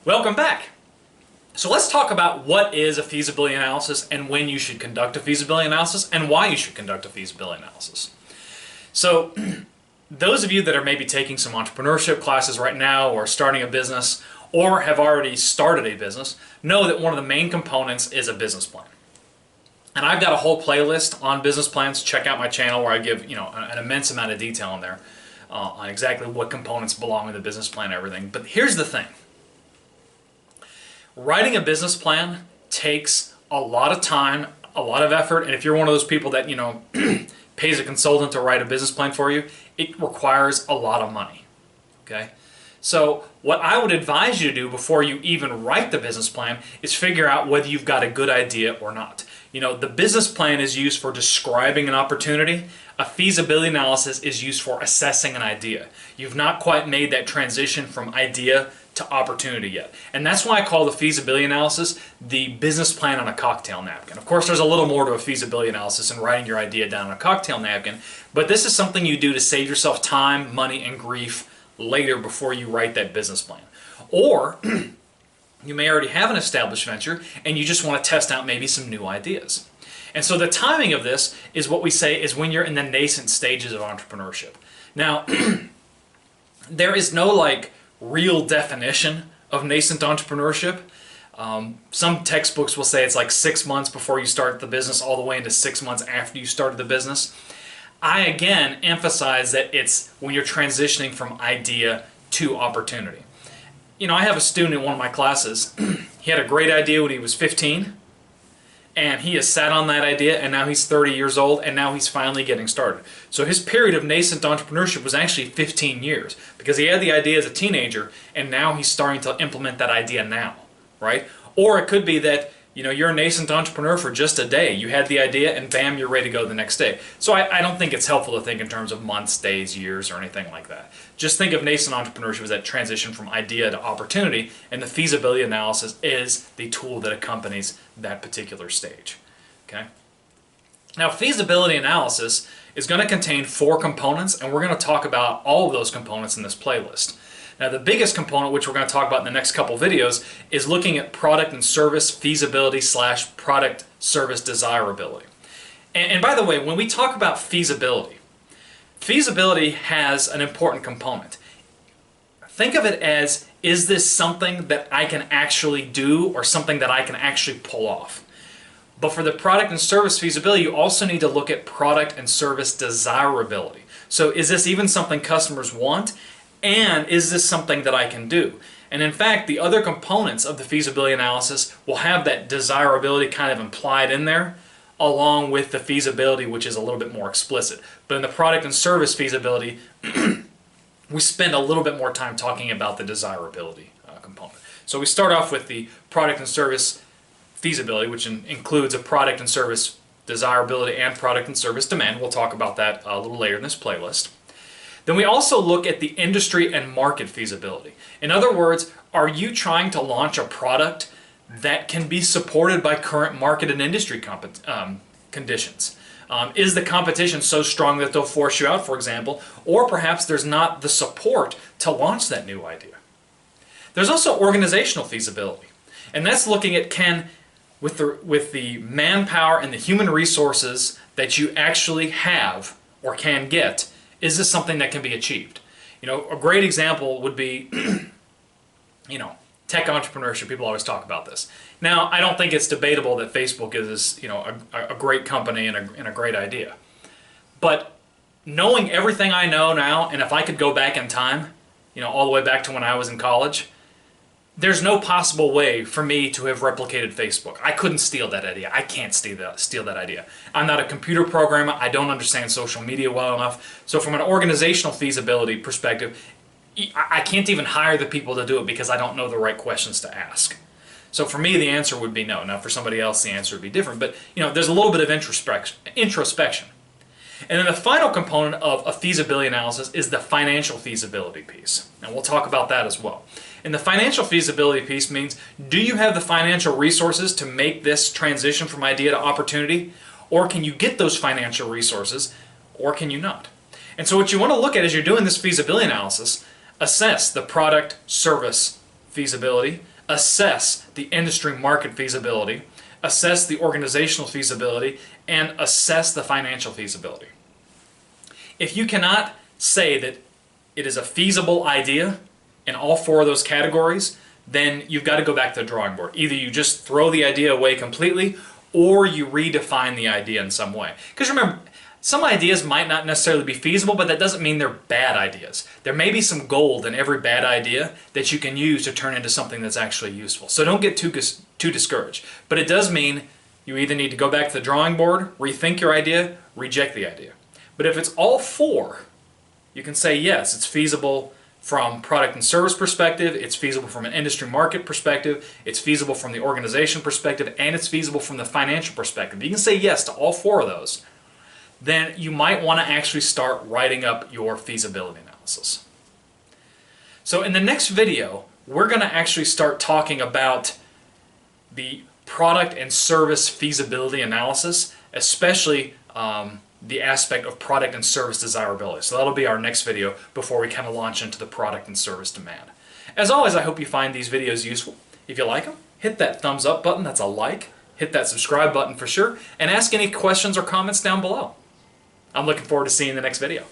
Welcome back. So let's talk about what is a feasibility analysis and when you should conduct a feasibility analysis and why you should conduct a feasibility analysis. So those of you that are maybe taking some entrepreneurship classes right now or starting a business or have already started a business know that one of the main components is a business plan. And I've got a whole playlist on business plans. Check out my channel where I give an immense amount of detail in there on exactly what components belong in the business plan and everything. But here's the thing. Writing a business plan takes a lot of time, a lot of effort, and if you're one of those people that pays a consultant to write a business plan for you, it requires a lot of money. Okay? So what I would advise you to do before you even write the business plan is figure out whether you've got a good idea or not. The business plan is used for describing an opportunity. A feasibility analysis is used for assessing an idea. You've not quite made that transition from idea to opportunity yet. And that's why I call the feasibility analysis the business plan on a cocktail napkin. Of course, there's a little more to a feasibility analysis than writing your idea down on a cocktail napkin, but this is something you do to save yourself time, money, and grief later before you write that business plan. Or you may already have an established venture and you just want to test out maybe some new ideas. And so the timing of this is what we say is when you're in the nascent stages of entrepreneurship. Now, there is no real definition of nascent entrepreneurship. Some textbooks will say it's like 6 months before you start the business all the way into 6 months after you started the business. I again emphasize that it's when you're transitioning from idea to opportunity. I have a student in one of my classes. He had a great idea when he was 15, and he has sat on that idea, and now he's 30 years old, and now he's finally getting started. So his period of nascent entrepreneurship was actually 15 years, because he had the idea as a teenager, and now he's starting to implement that idea now, right? Or it could be that you're a nascent entrepreneur for just a day. You had the idea, and bam, you're ready to go the next day. So I don't think it's helpful to think in terms of months, days, years, or anything like that. Just think of nascent entrepreneurship as that transition from idea to opportunity, and the feasibility analysis is the tool that accompanies that particular stage. Okay? Now, feasibility analysis is going to contain 4 components, and we're going to talk about all of those components in this playlist. Now, the biggest component, which we're going to talk about in the next couple videos, is looking at product and service feasibility / product service desirability. And by the way, when we talk about feasibility, feasibility has an important component. Think of it as, is this something that I can actually do or something that I can actually pull off? But for the product and service feasibility, you also need to look at product and service desirability. So is this even something customers want? And is this something that I can do? And in fact, the other components of the feasibility analysis will have that desirability kind of implied in there, along with the feasibility, which is a little bit more explicit. But in the product and service feasibility, we spend a little bit more time talking about the desirability component. So we start off with the product and service feasibility, which includes a product and service desirability and product and service demand. We'll talk about that a little later in this playlist. Then we also look at the industry and market feasibility. In other words, are you trying to launch a product that can be supported by current market and industry conditions? Is the competition so strong that they'll force you out, for example, or perhaps there's not the support to launch that new idea? There's also organizational feasibility, and that's looking at with the manpower and the human resources that you actually have or can get, is this something that can be achieved? A great example would be, tech entrepreneurship. People always talk about this. Now, I don't think it's debatable that Facebook is, a great company and a great idea. But knowing everything I know now, and if I could go back in time, all the way back to when I was in college, there's no possible way for me to have replicated Facebook. I couldn't steal that idea. I can't steal that idea. I'm not a computer programmer. I don't understand social media well enough. So from an organizational feasibility perspective, I can't even hire the people to do it because I don't know the right questions to ask. So for me, the answer would be no. Now for somebody else, the answer would be different. But there's a little bit of introspection. And then the final component of a feasibility analysis is the financial feasibility piece. And we'll talk about that as well. And the financial feasibility piece means, do you have the financial resources to make this transition from idea to opportunity? Or can you get those financial resources, or can you not? And so what you want to look at as you're doing this feasibility analysis, assess the product service feasibility, assess the industry market feasibility, assess the organizational feasibility, and assess the financial feasibility. If you cannot say that it is a feasible idea in all four of those categories, then you've got to go back to the drawing board. Either you just throw the idea away completely, or you redefine the idea in some way. Because remember, some ideas might not necessarily be feasible, but that doesn't mean they're bad ideas. There may be some gold in every bad idea that you can use to turn into something that's actually useful. So don't get too discouraged. But it does mean you either need to go back to the drawing board, rethink your idea, reject the idea. But if it's all four, you can say yes, it's feasible from product and service perspective, it's feasible from an industry market perspective, it's feasible from the organization perspective, and it's feasible from the financial perspective. You can say yes to all four of those. Then you might want to actually start writing up your feasibility analysis. So in the next video, we're going to actually start talking about the product and service feasibility analysis, especially the aspect of product and service desirability. So that'll be our next video before we kind of launch into the product and service demand. As always, I hope you find these videos useful. If you like them, hit that thumbs up button, that's a like. Hit that subscribe button for sure, and ask any questions or comments down below. I'm looking forward to seeing you in the next video.